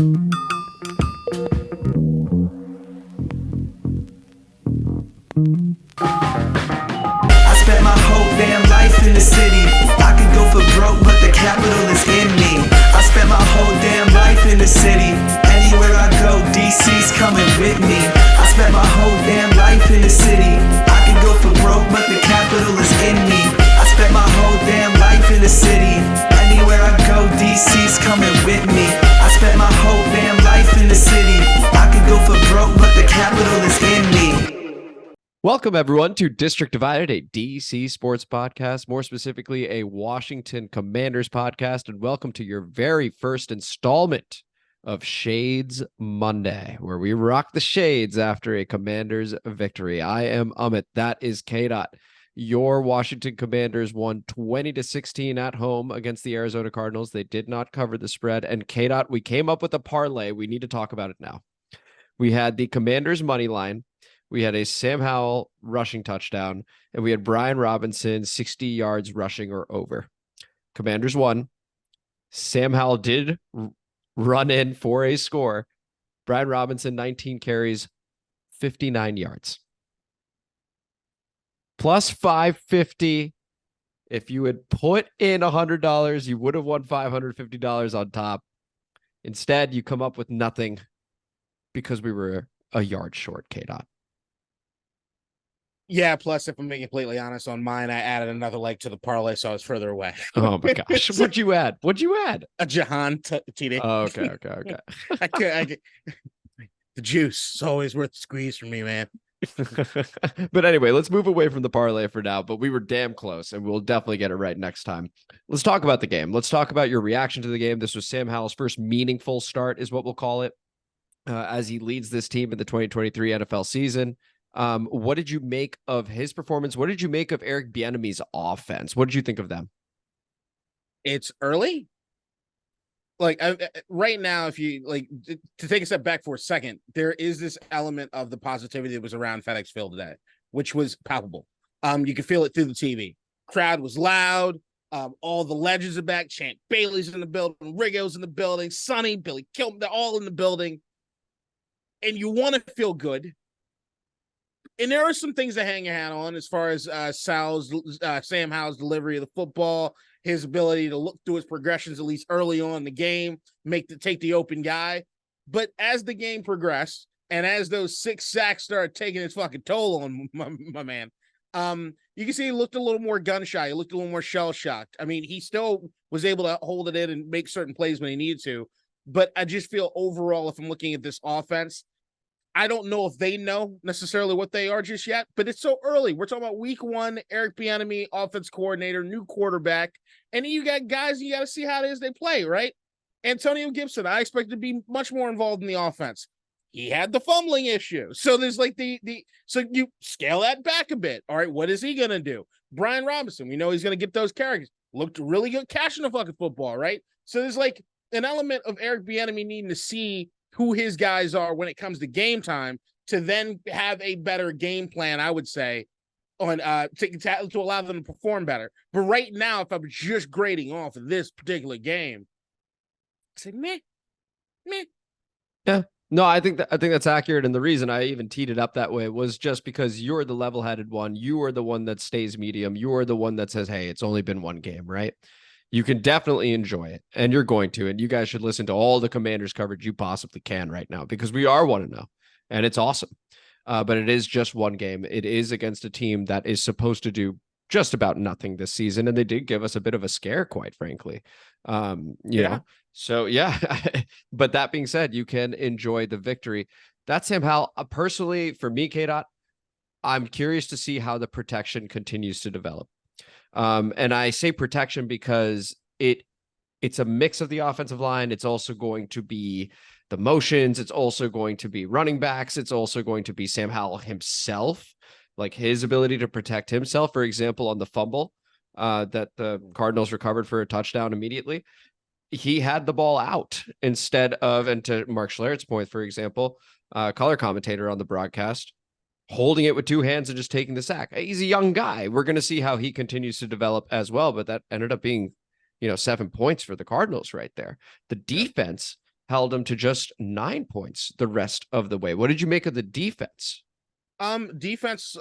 I spent my whole damn life in the city. I could go for broke, but the capital is in me. I spent my whole damn life in the city. Anywhere I go, DC's coming with me. I spent my whole damn life in the city. I could go for broke, but the capital is in me. I spent my whole damn life in the city. Anywhere I go, DC's coming with me. I spent my whole damn life in the city. I could go for broke, but the capital is in me. Welcome, everyone, to District Divided, a DC sports podcast, more specifically a Washington Commanders podcast, and welcome to your very first installment of Shades Monday, where we rock the shades after a Commanders victory. I am Amit. That is KDot. Your Washington Commanders won 20-16 at home against the Arizona Cardinals. They did not cover the spread, and KDot, we came up with a parlay. We need to talk about it now. We had the Commanders money line. We had a Sam Howell rushing touchdown, and we had Brian Robinson 60 yards rushing or over. Commanders won. Sam Howell did run in for a score. Brian Robinson, 19 carries, 59 yards. Plus 550. If you had put in $100, you would have won $550 on top. Instead, you come up with nothing because we were a yard short, KDot. Yeah, plus, if I'm being completely honest, on mine, I added another leg to the parlay, so I was further away. Oh, my gosh. What'd you add? A Jahan TD. Oh, okay. The juice is always worth the squeeze for me, man. But anyway, let's move away from the parlay for now, but we were damn close, and we'll definitely get it right next time. Let's talk about the game. Let's talk about your reaction to the game. This was Sam Howell's first meaningful start, is what we'll call it, as he leads this team in the 2023 NFL season. What did you make of his performance? What did you make of Eric Bieniemy's offense? What did you think of them? It's early. Right now, if you to take a step back for a second, there is this element of the positivity that was around FedEx Field today, which was palpable. You could feel it through the TV. Crowd was loud. All the legends are back. Champ Bailey's in the building. Rigo's in the building. Sonny, Billy Kilmer, they're all in the building. And you want to feel good. And there are some things to hang your hat on as far as Sam Howell's delivery of the football, his ability to look through his progressions, at least early on in the game, take the open guy. But as the game progressed, and as those 6 sacks started taking its fucking toll on my man, you can see he looked a little more gun shy. He looked a little more shell shocked. I mean, he still was able to hold it in and make certain plays when he needed to. But I just feel overall, if I'm looking at this offense, I don't know if they know necessarily what they are just yet, but it's so early. We're talking about week 1, Eric Bieniemy, offense coordinator, new quarterback, and you got guys, you got to see how it is they play, right? Antonio Gibson, I expect to be much more involved in the offense. He had the fumbling issue. So there's like so you scale that back a bit. All right, what is he going to do? Brian Robinson, we know he's going to get those carries. Looked really good catching the fucking football, right? So there's like an element of Eric Bieniemy needing to see who his guys are when it comes to game time to then have a better game plan, I would say, on to allow them to perform better. But right now, if I'm just grading off of this particular game, I say meh. Yeah. No, I think that's accurate. And the reason I even teed it up that way was just because you're the level-headed one. You are the one that stays medium. You are the one that says, hey, it's only been one game, right? You can definitely enjoy it, and you're going to, and you guys should listen to all the Commanders coverage you possibly can right now, because we are 1-0, and it's awesome. But it is just one game. It is against a team that is supposed to do just about nothing this season, and they did give us a bit of a scare, quite frankly. You know, so yeah. But that being said, you can enjoy the victory. That's Sam Howell. Personally, for me, KDot, I'm curious to see how the protection continues to develop. And I say protection because it's a mix of the offensive line. It's also going to be the motions. It's also going to be running backs. It's also going to be Sam Howell himself, like his ability to protect himself. For example, on the fumble that the Cardinals recovered for a touchdown immediately, he had the ball out instead of, and to Mark Schlereth's point, for example, color commentator on the broadcast, holding it with 2 hands and just taking the sack. He's a young guy. We're going to see how he continues to develop as well. But that ended up being, 7 points for the Cardinals right there. The defense held them to just 9 points the rest of the way. What did you make of the defense? Defense,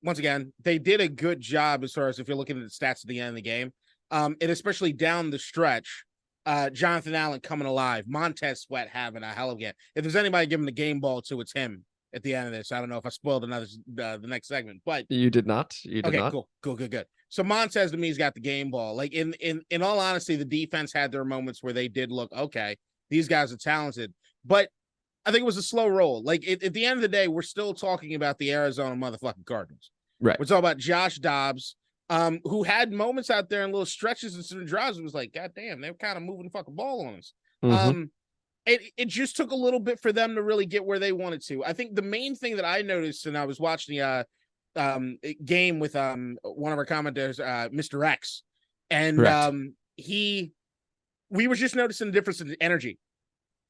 once again, they did a good job as far as if you're looking at the stats at the end of the game. And especially down the stretch, Jonathan Allen coming alive, Montez Sweat having a hell of a game. If there's anybody giving the game ball to, it's him at the end of this. I don't know if I spoiled the next segment, but you did not. You did not. Cool. Good. So Montez to me has got the game ball. Like in all honesty, the defense had their moments where they did look okay. These guys are talented, but I think it was a slow roll. Like at the end of the day, we're still talking about the Arizona motherfucking Cardinals. Right. We're talking about Josh Dobbs, who had moments out there in little stretches and some drives. It was like, God damn, they were kind of moving the fucking ball on us. Mm-hmm. It just took a little bit for them to really get where they wanted to. I think the main thing that I noticed, and I was watching the game with one of our commentators, Mr. X, and we were just noticing the difference in energy.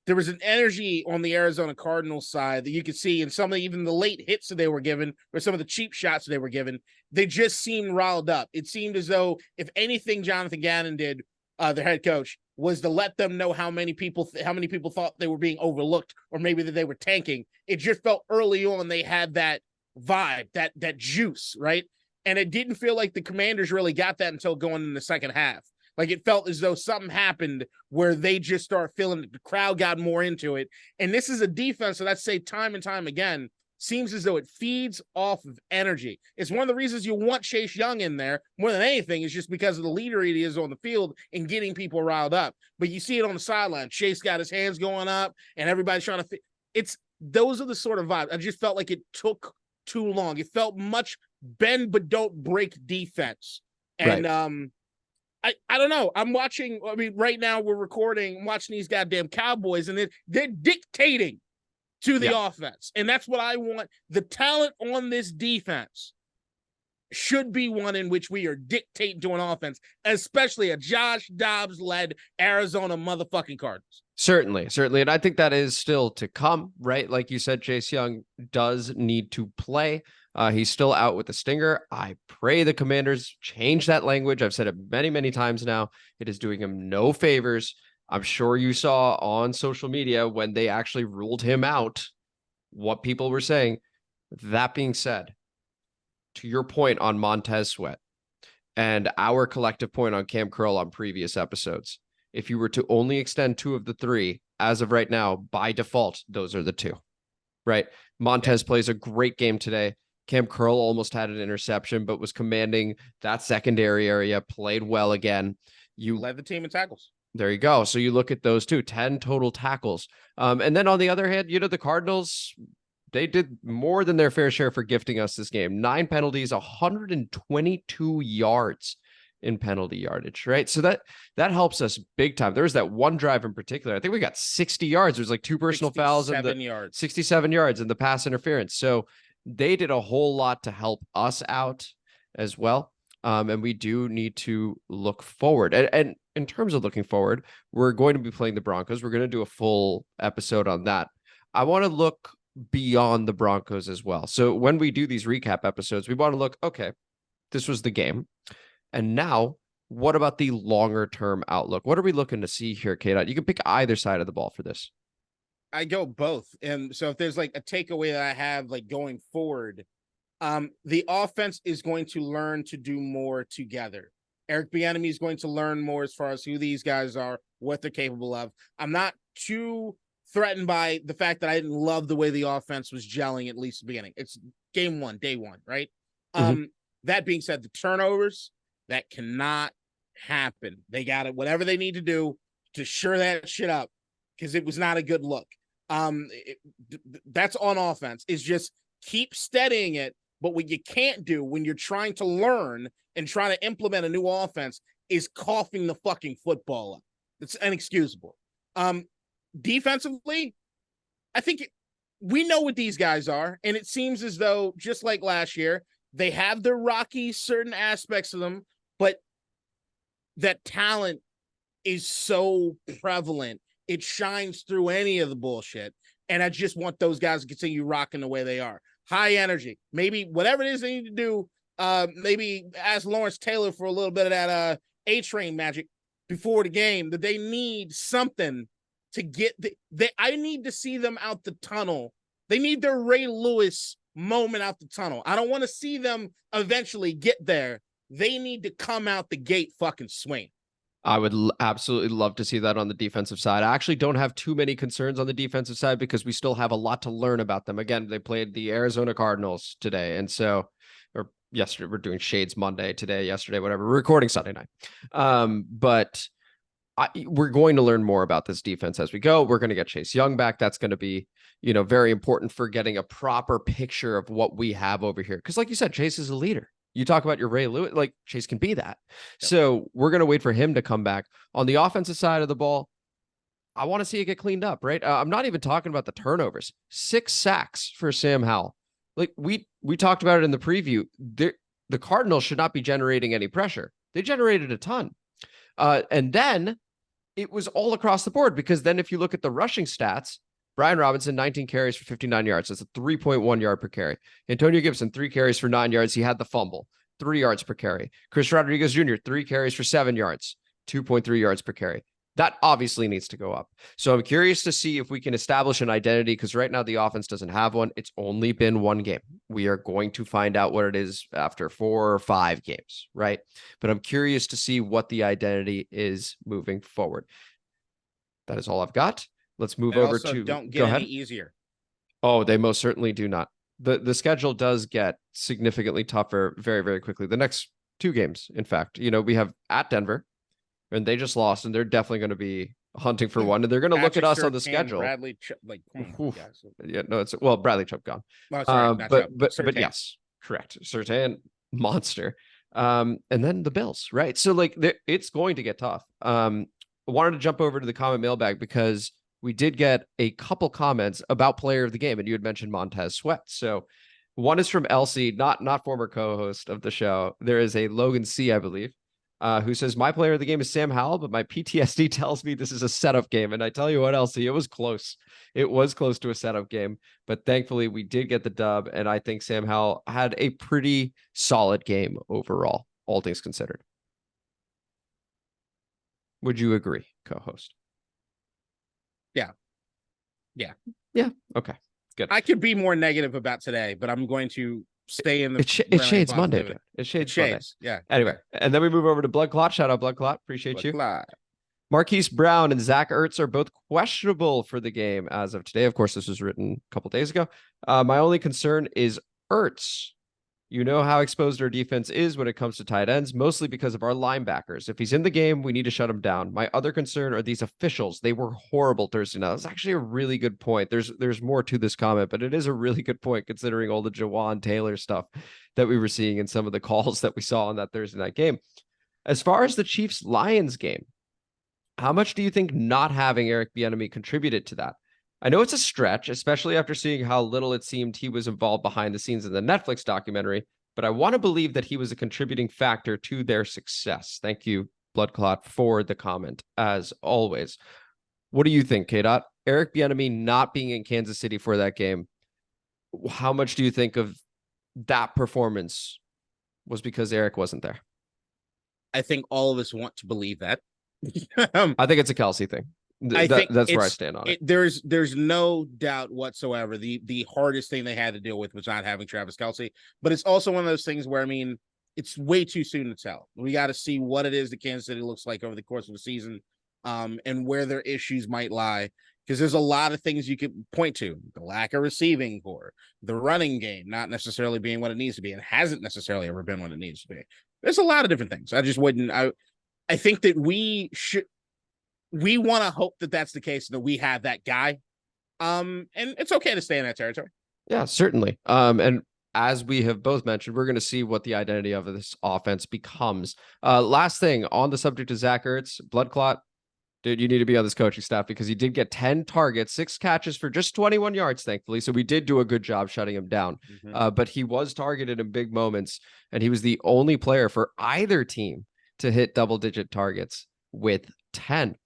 There was an energy on the Arizona Cardinals side that you could see in some of even the late hits that they were given or some of the cheap shots they were given. They just seemed riled up. It seemed as though if anything Jonathan Gannon did, their head coach, was to let them know how many people thought they were being overlooked or maybe that they were tanking. It just felt early on they had that vibe, that juice, right? And it didn't feel like the Commanders really got that until going in the second half. Like it felt as though something happened where they just started feeling it. The crowd got more into it. And this is a defense that I'd say time and time again seems as though it feeds off of energy. It's one of the reasons you want Chase Young in there more than anything is just because of the leader he is on the field and getting people riled up. But you see it on the sideline. Chase got his hands going up and everybody's trying to those are the sort of vibes. I just felt like it took too long. It felt much bend but don't break defense. And right. I don't know. I'm watching. I mean, right now we're recording. I'm watching these goddamn Cowboys, and they're dictating to the offense, and that's what I want. The talent on this defense should be one in which we are dictating to an offense, especially a Josh Dobbs-led Arizona motherfucking Cardinals. Certainly. And I think that is still to come, right? Like you said, Chase Young does need to play. He's still out with the stinger. I pray the Commanders change that language. I've said it many, many times now. It is doing him no favors. I'm sure you saw on social media when they actually ruled him out, what people were saying. That being said, to your point on Montez Sweat and our collective point on Kam Curl on previous episodes, if you were to only extend 2 of the 3, as of right now, by default, those are the 2, right? Montez plays a great game today. Kam Curl almost had an interception, but was commanding that secondary area, played well again. You led the team in tackles. There you go. So you look at those 2, 10 total tackles. And then on the other hand, the Cardinals, they did more than their fair share for gifting us this game. 9 penalties, 122 yards in penalty yardage, right? So that helps us big time. There was that one drive in particular. I think we got 60 yards. There's like 2 personal fouls and 67 yards in the pass interference. So they did a whole lot to help us out as well. And we do need to look forward. And in terms of looking forward, we're going to be playing the Broncos. We're going to do a full episode on that. I want to look beyond the Broncos as well. So when we do these recap episodes, we want to look, okay, this was the game. And now, what about the longer term outlook? What are we looking to see here, KDot? You can pick either side of the ball for this. I go both. And so if there's like a takeaway that I have like going forward, the offense is going to learn to do more together. Eric Bieniemy is going to learn more as far as who these guys are, what they're capable of. I'm not too threatened by the fact that I didn't love the way the offense was gelling, at least at the beginning. It's game 1, day 1, right? Mm-hmm. That being said, the turnovers, that cannot happen. They got it, whatever they need to do to shore that shit up, because it was not a good look. That's on offense, is just keep steadying it. But what you can't do when you're trying to learn and trying to implement a new offense is coughing the fucking football up. It's inexcusable. Defensively, I think we know what these guys are, and it seems as though, just like last year, they have their rocky certain aspects of them, but that talent is so prevalent. It shines through any of the bullshit. And I just want those guys to continue rocking the way they are. High energy. Maybe whatever it is they need to do, maybe ask Lawrence Taylor for a little bit of that A-Train magic before the game, that they need something to get I need to see them out the tunnel. They need their Ray Lewis moment out the tunnel. I don't want to see them eventually get there. They need to come out the gate fucking swing. I would absolutely love to see that on the defensive side. I actually don't have too many concerns on the defensive side because we still have a lot to learn about them. Again, they played the Arizona Cardinals today. And so, or yesterday, we're doing Shades Monday, today, yesterday, whatever. We're recording Sunday night. But we're going to learn more about this defense as we go. We're going to get Chase Young back. That's going to be, very important for getting a proper picture of what we have over here. Because like you said, Chase is a leader. You talk about your Ray Lewis, like Chase can be that. Yep. So we're going to wait for him to come back. On the offensive side of the ball, I want to see it get cleaned up, right? I'm not even talking about the turnovers. 6 sacks for Sam Howell. Like we talked about it in the preview. The Cardinals should not be generating any pressure. They generated a ton. And then it was all across the board, because then if you look at the rushing stats, Brian Robinson, 19 carries for 59 yards. That's a 3.1 yard per carry. Antonio Gibson, 3 carries for 9 yards. He had the fumble, 3 yards per carry. Chris Rodriguez Jr., 3 carries for 7 yards, 2.3 yards per carry. That obviously needs to go up. So I'm curious to see if we can establish an identity, because right now the offense doesn't have one. It's only been 1 game. We are going to find out what it is after 4 or 5 games, right? But I'm curious to see what the identity is moving forward. That is all I've got. Let's move over to. Don't get any easier. Oh, they most certainly do not. The schedule does get significantly tougher very, very quickly. The next 2 games, in fact, we have at Denver, and they just lost, and they're definitely going to be hunting for one, and they're going to look at us on the schedule. Bradley, Bradley Chubb gone. Oh, sorry, but yes, correct. Surtain, monster. And then the Bills, right? So it's going to get tough. I wanted to jump over to the comment mailbag because we did get a couple comments about player of the game, and you had mentioned Montez Sweat. So one is from Elsie, not former co-host of the show. There is a Logan C, I believe, who says, my player of the game is Sam Howell, but my PTSD tells me this is a setup game. And I tell you what, Elsie, it was close. It was close to a setup game, but thankfully we did get the dub. And I think Sam Howell had a pretty solid game overall, all things considered. Would you agree, co-host? Yeah. Okay, good. I could be more negative about today, but I'm going to stay in the. It's Shades Monday, dude. It's Shades Monday. Yeah. Anyway, and then we move over to Bloodklot. Shout out Bloodklot. Appreciate you. Marquise Brown and Zach Ertz are both questionable for the game as of today. Of course, this was written a couple days ago. My only concern is Ertz. You know how exposed our defense is when it comes to tight ends, mostly because of our linebackers. If he's in the game, we need to shut him down. My other concern are these officials. They were horrible Thursday night. That's actually a really good point. There's more to this comment, but it is a really good point considering all the Jawan Taylor stuff that we were seeing in some of the calls that we saw on that Thursday night game. As far as the Chiefs-Lions game, how much do you think not having Eric Bieniemy contributed to that? I know it's a stretch, especially after seeing how little it seemed he was involved behind the scenes in the Netflix documentary, but I want to believe that he was a contributing factor to their success. Thank you, Bloodklot, for the comment, as always. What do you think, KDot? Eric Bieniemy not being in Kansas City for that game, how much do you think of that performance was because Eric wasn't there? I think all of us want to believe that. I think it's a Kelsey thing. That's where I stand on it. There's no doubt whatsoever. The hardest thing they had to deal with was not having Travis Kelsey, but it's also one of those things where, I mean, it's way too soon to tell. We got to see what it is that Kansas City looks like over the course of the season, and where their issues might lie. Because there's a lot of things you could point to: the lack of receiving core, the running game not necessarily being what it needs to be, and hasn't necessarily ever been what it needs to be. There's a lot of different things. I just wouldn't. I think that we want to hope that that's the case, and that we have that guy. And it's okay to stay in that territory. Yeah, certainly. And as we have both mentioned, we're going to see what the identity of this offense becomes. Last thing on the subject of Zach Ertz, Bloodklot, dude, you need to be on this coaching staff because he did get 10 targets, 6 catches for just 21 yards, thankfully. So we did do a good job shutting him down. Mm-hmm. But he was targeted in big moments, and he was the only player for either team to hit double-digit targets with 10.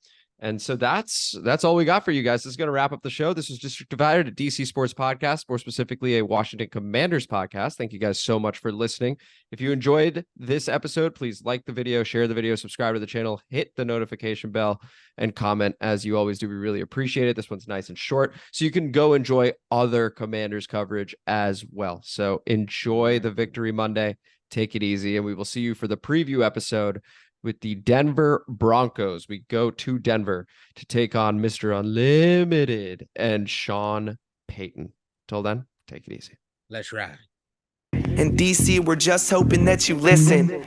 And so that's all we got for you guys. This is going to wrap up the show. This was District Divided, a DC Sports podcast, more specifically a Washington Commanders podcast. Thank you guys so much for listening. If you enjoyed this episode, please like the video, share the video, subscribe to the channel, hit the notification bell, and comment as you always do. We really appreciate it. This one's nice and short, so you can go enjoy other Commanders coverage as well. So enjoy the Victory Monday. Take it easy, and we will see you for the preview episode with the Denver Broncos. We go to Denver to take on Mr. Unlimited and Sean Payton. Till then, take it easy. Let's ride. In DC, we're just hoping that you listen.